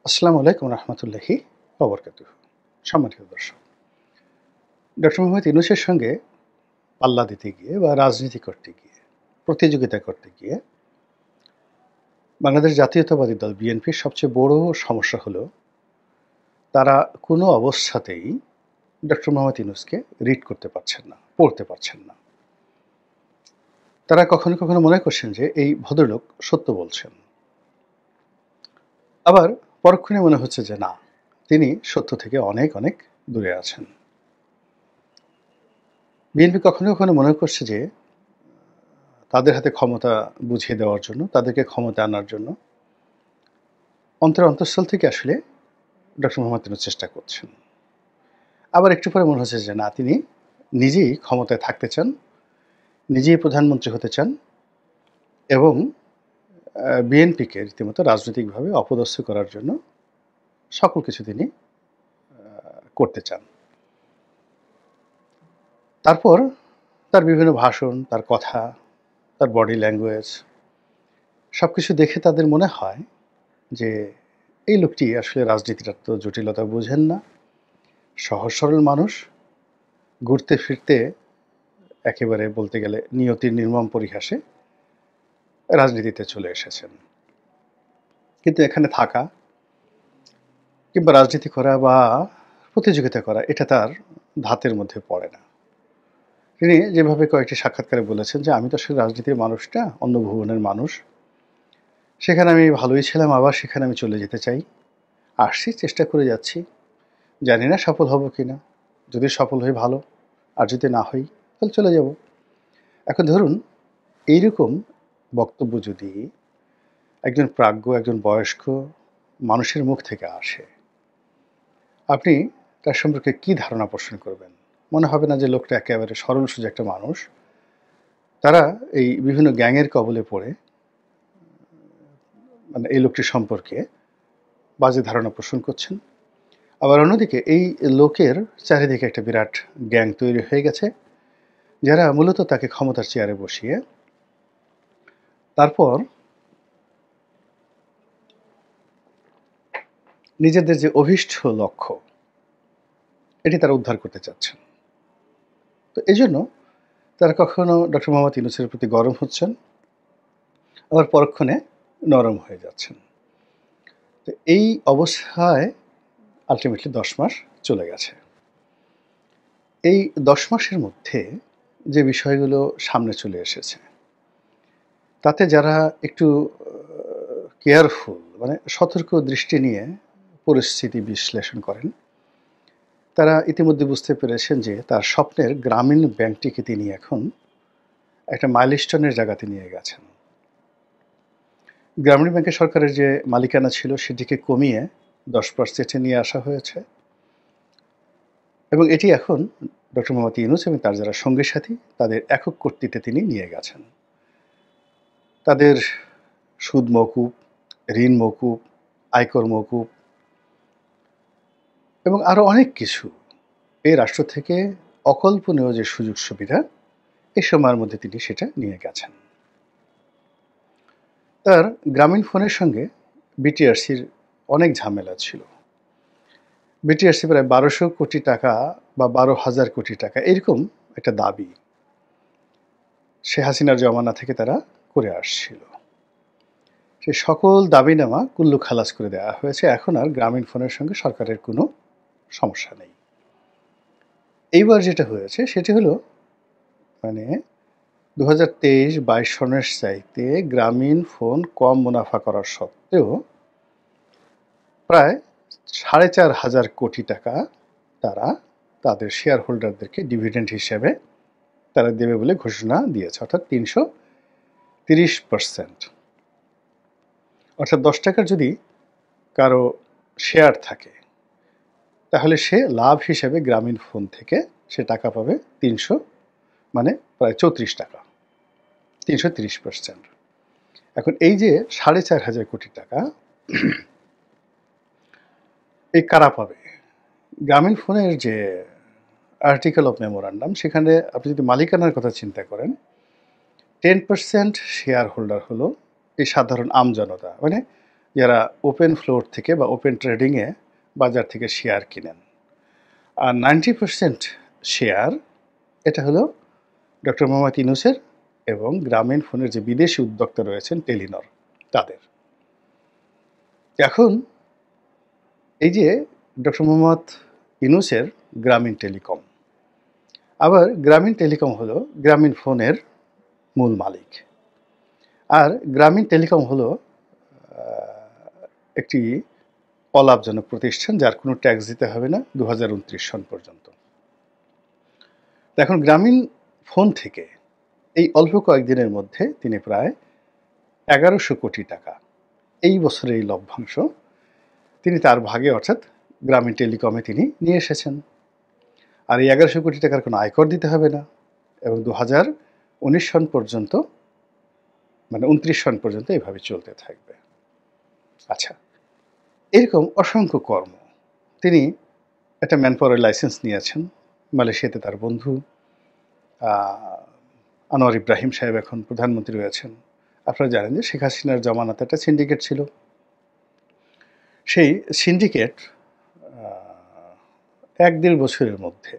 আসসালামু আলাইকুম রহমতুল্লাহি ওবরকাতুহ। সম্মানিত দর্শক, ডক্টর মোহাম্মদ ইউনূসের সঙ্গে পাল্লা দিতে গিয়ে বা রাজনীতি করতে গিয়ে, প্রতিযোগিতা করতে গিয়ে বাংলাদেশ জাতীয়তাবাদী দল বিএনপির সবচেয়ে বড় সমস্যা হলো তারা কোনো অবস্থাতেই ডক্টর মোহাম্মদ ইউনূসকে রিড করতে পারছেন না, পড়তে পারছেন না। তারা কখনো কখনো মনে করছেন যে এই ভদ্রলোক সত্য বলছেন, আবার পরক্ষণে মনে হচ্ছে যে না, তিনি সত্য থেকে অনেক অনেক দূরে আছেন। বিএনপি কখনো কখনো মনে করছে যে তাদের হাতে ক্ষমতা বুঝিয়ে দেওয়ার জন্য, তাদেরকে ক্ষমতা আনার জন্য অন্তঃস্থল থেকে আসলে ডক্টর মোহাম্মদ ইউনূস চেষ্টা করছেন। আবার একটু পরে মনে হচ্ছে যে না, তিনি নিজেই ক্ষমতায় থাকতে চান, নিজেই প্রধানমন্ত্রী হতে চান এবং বিএনপিকে রীতিমতো রাজনৈতিকভাবে অপদস্থ করার জন্য সকল কিছু তিনি করতে চান। তারপর তার বিভিন্ন ভাষণ, তার কথা, তার বডি ল্যাঙ্গুয়েজ সব কিছু দেখে তাদের মনে হয় যে এই লোকটি আসলে রাজনীতিটার তো জটিলতা বুঝেন না, সহজ সরল মানুষ, ঘুরতে ফিরতে একেবারে বলতে গেলে নিয়তির নির্মম পরিহাসে রাজনীতিতে চলে এসেছেন। কিন্তু এখানে থাকা কিংবা রাজনীতি করা বা প্রতিযোগিতা করা এটা তার ধাতের মধ্যে পড়ে না। তিনি যেভাবে কয়েকটি সাক্ষাৎকারে বলেছেন যে আমি তো আসলে রাজনীতির মানুষটা, অন্য ভুবনের মানুষ, সেখানে আমি ভালোই ছিলাম, আবার সেখানে আমি চলে যেতে চাই, আসছি, চেষ্টা করে যাচ্ছি, জানি না সফল হব কিনা, যদি সফল হই ভালো, আর যদি না হই তাহলে চলে যাব। এখন ধরুন এইরকম বক্তব্য যদি একজন প্রাজ্ঞ, একজন বয়স্ক মানুষের মুখ থেকে আসে, আপনি তার সম্পর্কে কী ধারণা পোষণ করবেন? মনে হবে না যে লোকটা একেবারে সরল সোজা একটা মানুষ? তারা এই বিভিন্ন গ্যাংয়ের কবলে পড়ে মানে এই লোকটি সম্পর্কে বাজে ধারণা পোষণ করছেন। আবার অন্যদিকে এই লোকের চারিদিকে একটা বিরাট গ্যাং তৈরি হয়ে গেছে, যারা মূলত তাকে ক্ষমতার চেয়ারে বসিয়ে তারপর নিজেদের যে অভীষ্ট লক্ষ্য এটি তারা উদ্ধার করতে চাচ্ছেন। তো এই জন্য তারা কখনো ডক্টর মোহাম্মদ ইউনূসের প্রতি গরম হচ্ছেন, আবার পরক্ষণে নরম হয়ে যাচ্ছেন। তো এই অবস্থায় আলটিমেটলি 10 মাস চলে গেছে। এই 10 মাসের মধ্যে যে বিষয়গুলো সামনে চলে এসেছে, তাতে যারা একটু কেয়ারফুল মানে সতর্ক দৃষ্টি নিয়ে পরিস্থিতি বিশ্লেষণ করেন, তারা ইতিমধ্যে বুঝতে পেরেছেন যে তার স্বপ্নের গ্রামীণ ব্যাংকটিকে তিনি এখন একটা মাইলস্টোনের জায়গাতে নিয়ে গেছেন। গ্রামীণ ব্যাংকে সরকারের যে মালিকানা ছিল সেটিকে কমিয়ে 10% নিয়ে আসা হয়েছে এবং এটি এখন ডক্টর মোহাম্মদ ইউনূস এবং তার যারা সঙ্গী সাথী তাদের একক কর্তৃত্বে তিনি নিয়ে গেছেন। তাদের সুদ মওকুফ, ঋণ মওকুফ, আয়কর মওকুফ এবং আরও অনেক কিছু এই রাষ্ট্র থেকে অকল্পনীয় যে সুযোগ সুবিধা এই সময়ের মধ্যে তিনি সেটা নিয়ে গেছেন। তার গ্রামীণ ফোনের সঙ্গে বিটিআরসির অনেক ঝামেলা ছিল। বিটিআরসি প্রায় 1200 কোটি টাকা বা 12,000 কোটি টাকা এরকম একটা দাবি শেখ হাসিনার জমানা থেকে তারা করে আসছিল। সে সকল দাবিনামা কুল্লু খালাস করে দেওয়া হয়েছে। এখন আর গ্রামীণ ফোনের সঙ্গে সরকারের কোনো সমস্যা নেই। এইবার যেটা হয়েছে সেটি হলো মানে 2023-22 সনের চাইতে গ্রামীণ ফোন কম মুনাফা করার সত্ত্বেও প্রায় 4,500 কোটি টাকা তারা তাদের শেয়ার হোল্ডারদেরকে ডিভিডেন্ড হিসেবে তারা দেবে বলে ঘোষণা দিয়েছে, অর্থাৎ 330%। অর্থাৎ 10 টাকার যদি কারো শেয়ার থাকে তাহলে সে লাভ হিসেবে গ্রামীণ ফোন থেকে সে টাকা পাবে 300 মানে প্রায় 34 টাকা, 330%। এখন এই যে 4,500 কোটি টাকা এই কারা পাবে? গ্রামীণ ফোনের যে আর্টিকেল অফ মেমোরান্ডাম সেখানে আপনি যদি মালিকানার কথা চিন্তা করেন, 10% শেয়ার হোল্ডার হলো এই সাধারণ আমজনতা, মানে যারা ওপেন ফ্লোর থেকে বা ওপেন ট্রেডিংয়ে বাজার থেকে শেয়ার কিনেন। আর 90% শেয়ার এটা হলো ডক্টর মোহাম্মদ ইউনূসের এবং গ্রামীণ ফোনের যে বিদেশি উদ্যোক্তা রয়েছেন টেলিনর তাদের। এখন এই যে ডক্টর মোহাম্মদ ইউনূসের গ্রামীণ টেলিকম, আবার গ্রামীণ টেলিকম হলো গ্রামীণ ফোনের মূল মালিক। আর গ্রামীণ টেলিকম হলো একটি অলাভজনক প্রতিষ্ঠান যার কোনো ট্যাক্স দিতে হবে না 2029 সন পর্যন্ত। এখন গ্রামীণ ফোন থেকে এই অল্প কয়েকদিনের মধ্যে তিনি প্রায় 1100 কোটি টাকা এই বছরের এই লভ্যাংশ তিনি তার ভাগে অর্থাৎ গ্রামীণ টেলিকমে তিনি নিয়ে এসেছেন। আর এই 1100 কোটি টাকার কোনো আয়কর দিতে হবে না এবং 2019 সন পর্যন্ত মানে 29 সন পর্যন্ত এভাবে চলতে থাকবে। আচ্ছা, এরকম অসংখ্য কর্ম তিনি একটা ম্যানপাওয়ারের লাইসেন্স নিয়েছেন মালয়েশিয়াতে। তার বন্ধু আনোয়ার ইব্রাহিম সাহেব এখন প্রধানমন্ত্রী রয়েছেন। আপনারা জানেন যে শেখ হাসিনার জমানাতে একটা সিন্ডিকেট ছিল। সেই সিন্ডিকেট 1-1.5 বছরের মধ্যে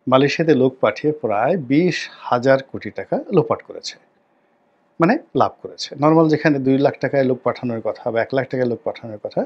মালয়েশিয়াতে লোক পাঠিয়ে প্রায় 20,000 কোটি টাকা লোপাট করেছে, মানে লাভ করেছে। নর্মাল যেখানে 2 লাখ টাকায় লোক পাঠানোর কথা বা 1 লাখ টাকায় লোক পাঠানোর কথা,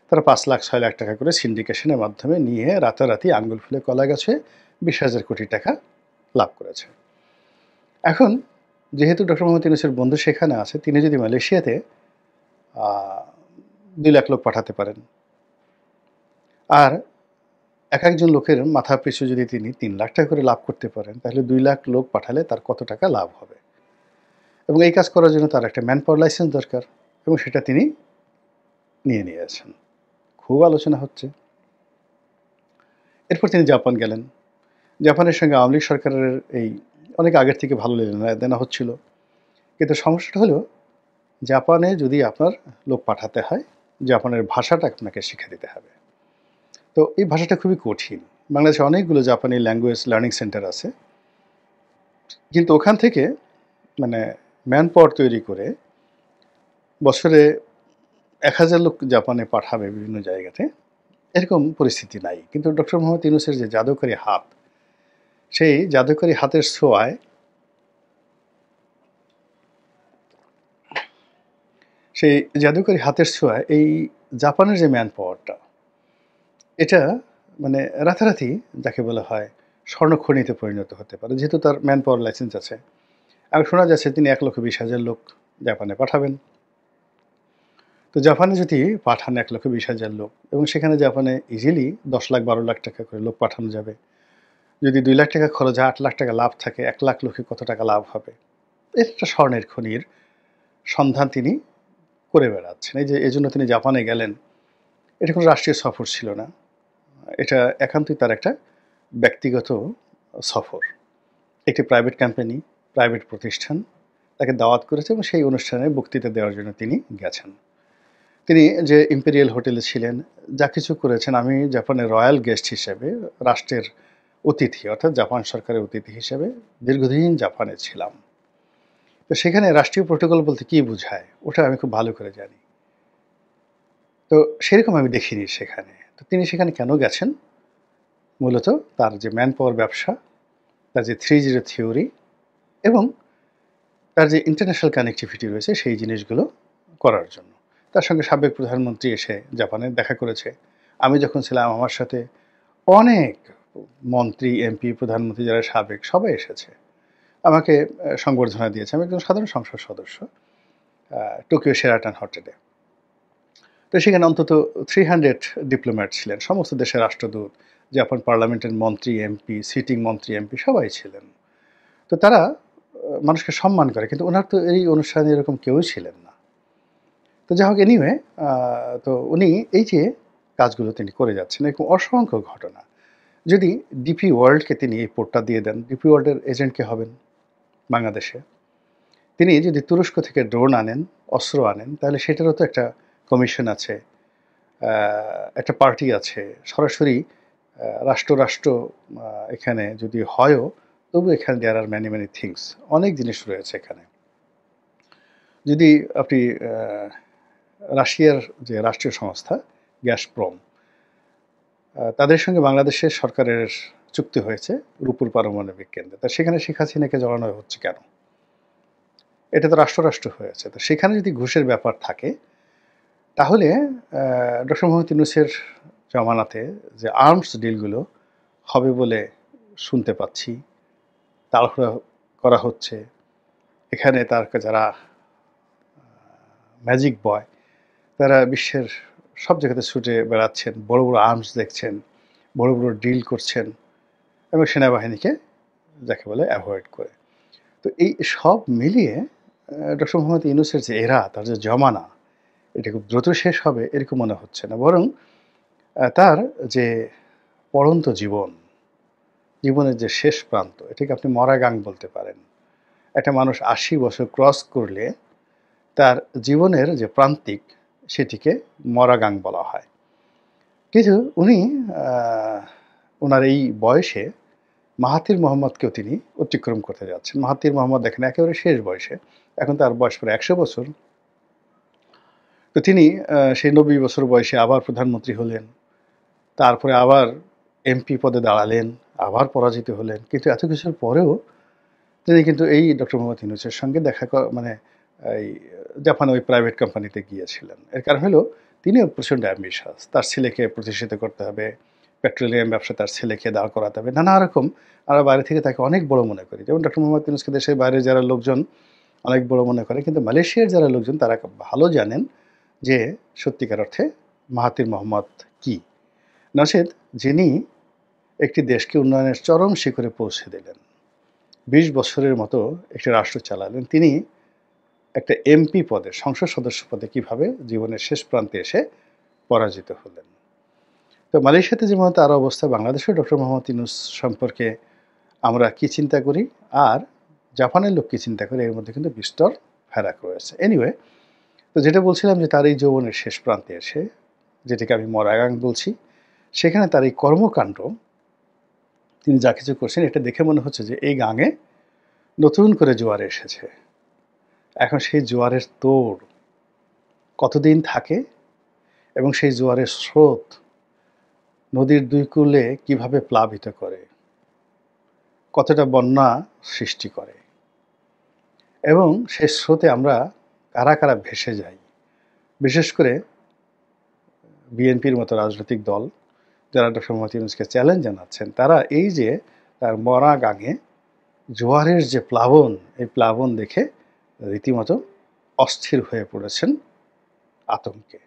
তারা 5 লাখ 6 লাখ টাকা করে সিন্ডিকেশনের মাধ্যমে নিয়ে রাতারাতি আঙ্গুল ফুলে কলা গাছে 20,000 কোটি টাকা লাভ করেছে। এখন যেহেতু ডক্টর মোহাম্মদ ইউনূসের বন্ধু সেখানে আছে, তিনি যদি মালয়েশিয়াতে 2 লাখ লোক পাঠাতে পারেন আর এক একজন লোকের মাথা পিছু যদি তিনি 3 লাখ টাকা করে লাভ করতে পারেন, তাহলে 2 লাখ লোক পাঠালে তার কত টাকা লাভ হবে। এবং এই কাজ করার জন্য তার একটা ম্যান পাওয়ার লাইসেন্স দরকার এবং সেটা তিনি নিয়েছেন। খুব আলোচনা হচ্ছে। এরপর তিনি জাপান গেলেন। জাপানের সঙ্গে আওয়ামী লীগ সরকারের এই অনেক আগের থেকে ভালো লেনাদেনা হচ্ছিল, কিন্তু সমস্যাটা হলো জাপানে যদি আপনার লোক পাঠাতে হয়, জাপানের ভাষাটা আপনাকে শিখে দিতে হবে। তো এই ভাষাটা খুবই কঠিন। বাংলাদেশে অনেকগুলো জাপানি ল্যাঙ্গুয়েজ লার্নিং সেন্টার আছে, কিন্তু ওখান থেকে মানে ম্যান পাওয়ার তৈরি করে বছরে 1000 লোক জাপানে পাঠাবে বিভিন্ন জায়গাতে, এরকম পরিস্থিতি নাই। কিন্তু ডক্টর মোহাম্মদ ইউনূসের যে জাদুকরী হাত, সেই জাদুকরী হাতের ছোঁয়ায় এই জাপানের যে ম্যান পাওয়ারটা, এটা মানে রাতারাতি যাকে বলা হয় স্বর্ণখনিতে পরিণত হতে পারে, যেহেতু তার ম্যান পাওয়ার লাইসেন্স আছে। আর শোনা যাচ্ছে তিনি 1,20,000 লোক জাপানে পাঠাবেন। তো জাপানে যদি পাঠান 1,20,000 লোক এবং সেখানে জাপানে ইজিলি 10 লাখ 12 লাখ টাকা করে লোক পাঠানো যাবে। যদি 2 লাখ টাকা খরচ হয় 8 লাখ টাকা লাভ থাকে, 1 লাখ লোকে কত টাকা লাভ হবে। এর একটা স্বর্ণের খনির সন্ধান তিনি করে বেড়াচ্ছেন। এজন্য তিনি জাপানে গেলেন। এটা কোনো রাষ্ট্রীয় সফর ছিল না, এটা একান্তই তার একটা ব্যক্তিগত সফর। একটি প্রাইভেট কোম্পানি, প্রাইভেট প্রতিষ্ঠান তাকে দাওয়াত করেছে এবং সেই অনুষ্ঠানে বক্তৃতা দেওয়ার জন্য তিনি গেছেন। তিনি যে ইম্পেরিয়াল হোটেলে ছিলেন, যা কিছু করেছেন, আমি জাপানের রয়্যাল গেস্ট হিসেবে, রাষ্ট্রের অতিথি অর্থাৎ জাপান সরকারের অতিথি হিসেবে দীর্ঘদিন জাপানে ছিলাম। তো সেখানে রাষ্ট্রীয় প্রোটোকল বলতে কী বোঝায় ওটা আমি খুব ভালো করে জানি। তো সেরকম আমি দেখিনি সেখানে। তো তিনি সেখানে কেন গেছেন? মূলত তার যে ম্যান পাওয়ার ব্যবসা, তার যে 3-0 থিওরি এবং তার যে ইন্টারন্যাশনাল কানেক্টিভিটি রয়েছে সেই জিনিসগুলো করার জন্য। তার সঙ্গে সাবেক প্রধানমন্ত্রী এসে জাপানে দেখা করেছে। আমি যখন ছিলাম আমার সাথে অনেক মন্ত্রী, এমপি, প্রধানমন্ত্রী যারা সাবেক সবাই এসেছে। আমাকে সংবর্ধনা দিয়েছে। আমি একজন সাধারণ সংসদ সদস্য টোকিও শেরাটন হোটেলে। তো সেখানে অন্তত 300 ডিপ্লোম্যাট ছিলেন, সমস্ত দেশের রাষ্ট্রদূত, জাপান পার্লামেন্টের মন্ত্রী, এমপি, সিটিং মন্ত্রী, এমপি সবাই ছিলেন। তো তারা মানুষকে সম্মান করে, কিন্তু ওনার তো এই অনুষ্ঠানে এরকম কেউই ছিলেন না। তো যাই হোক, এনিওয়ে, তো উনি এই যে কাজগুলো তিনি করে যাচ্ছেন, এরকম অসংখ্য ঘটনা। যদি ডিপি ওয়ার্ল্ডকে তিনি এই পোর্টটা দিয়ে দেন, ডিপি ওয়ার্ল্ডের এজেন্ট কে হবেন বাংলাদেশে? তিনি যদি তুরস্ক থেকে ড্রোন আনেন, অস্ত্র আনেন, তাহলে সেটারও তো একটা কমিশন আছে, একটা পার্টি আছে। সরাসরি রাষ্ট্র এখানে যদি হয়ও, তবু এখানে দেয়ার আর ম্যানি থিংস, অনেক জিনিস রয়েছে এখানে। যদি আপনি রাশিয়ার যে রাষ্ট্রীয় সংস্থা গ্যাসপ্রম, তাদের সঙ্গে বাংলাদেশের সরকারের চুক্তি হয়েছে রূপপুর পারমাণবিক কেন্দ্রে। তা সেখানে শেখ হাসিনাকে জড়ানো হচ্ছে কেন? এটা তো রাষ্ট্র হয়েছে। তো সেখানে যদি ঘুষের ব্যাপার থাকে, তাহলে ডক্টর মোহাম্মদ ইউনূসের জমানাতে যে আর্মস ডিলগুলো হবে বলে শুনতে পাচ্ছি, তাড়াহুড়া করা হচ্ছে। এখানে তার যারা ম্যাজিক বয়, তারা বিশ্বের সব জায়গাতে ছুটে বেড়াচ্ছেন, বড় বড় আর্মস দেখছেন, বড় বড় ডিল করছেন এবং সেনাবাহিনীকে যাকে বলে অ্যাভয়েড করে। তো এই সব মিলিয়ে ডক্টর মোহাম্মদ ইউনূসের যে এরা, তার যে জমানা, এটা খুব দ্রুত শেষ হবে এরকম মনে হচ্ছে না। বরং তার যে পড়ন্ত জীবনের যে শেষ প্রান্ত, এটাকে আপনি মরা গাং বলতে পারেন। একটা মানুষ ৮০ বছর ক্রস করলে তার জীবনের যে প্রান্তিক, সেটিকে মরা গাং বলা হয়। কিন্তু উনি ওনার এই বয়সে মাহাথির মোহাম্মদকেও তিনি অতিক্রম করতে যাচ্ছেন। মাহাথির মোহাম্মদ দেখেন একেবারে শেষ বয়সে, এখন তার বয়স প্রায় ১০০ বছর। তো তিনি সেই ৯০ বছর বয়সে আবার প্রধানমন্ত্রী হলেন, তারপরে আবার এমপি পদে দাঁড়ালেন, আবার পরাজিত হলেন। কিন্তু এত কিছুর পরেও তিনি কিন্তু এই ডক্টর মোহাম্মদ ইউনূসের সঙ্গে দেখা মানে এই জাপানে ওই প্রাইভেট কোম্পানিতে গিয়েছিলেন। এর কারণ হলো তিনিও প্রচণ্ড অ্যাম্বিশাস। তার ছেলেকে প্রতিষ্ঠিত করতে হবে, পেট্রোলিয়াম ব্যবসা তার ছেলেকে দাঁড় করাতে হবে, নানা রকম। আমরা বাইরে থেকে তাকে অনেক বড় মনে করি, যেমন ডক্টর মোহাম্মদ ইউনূসকে দেশের বাইরে যারা লোকজন অনেক বড় মনে করে, কিন্তু মালয়েশিয়ার যারা লোকজন তারা ভালো জানেন যে সত্যিকার অর্থে মাহাথির মোহাম্মদ কী। নচেত যিনি একটি দেশকে উন্নয়নের চরম শিখরে পৌঁছে দিলেন, ২০ বছরের মতো একটি রাষ্ট্র চালালেন, তিনি একটা এমপি পদে, সংসদ সদস্য পদে কীভাবে জীবনের শেষ প্রান্তে এসে পরাজিত হলেন। তো মালয়েশিয়াতে যেমন তার অবস্থা, বাংলাদেশেও ডক্টর মোহাম্মদ ইউনূস সম্পর্কে আমরা কী চিন্তা করি আর জাপানের লোক কী চিন্তা করে, এর মধ্যে কিন্তু বিস্তর ফারাক রয়েছে। এনিওয়ে, তো যেটা বলছিলাম যে তার এই যৌবনের শেষ প্রান্তে এসে, যেটাকে আমি মরা গাং বলছি, সেখানে তার এই কর্মকাণ্ড, তিনি যা কিছু করছেন, এটা দেখে মনে হচ্ছে যে এই গাঙে নতুন করে জোয়ার এসেছে। এখন সেই জোয়ারের তোড় কতদিন থাকে এবং সেই জোয়ারের স্রোত নদীর দুই কূলে কিভাবে প্লাবিত করে, কতটা বন্যা সৃষ্টি করে, এবং সেই স্রোতে আমরা কারা কারা ভেসে যাই। বিশেষ করে বিএনপির মতো রাজনৈতিক দল যারা ডক্টর মোহাম্মদ ইউনূসকে চ্যালেঞ্জ জানাচ্ছেন, তারা এই যে তার মরা গাঙে জোয়ারের যে প্লাবন, এই প্লাবন দেখে রীতিমতো অস্থির হয়ে পড়েছেন আতঙ্কে।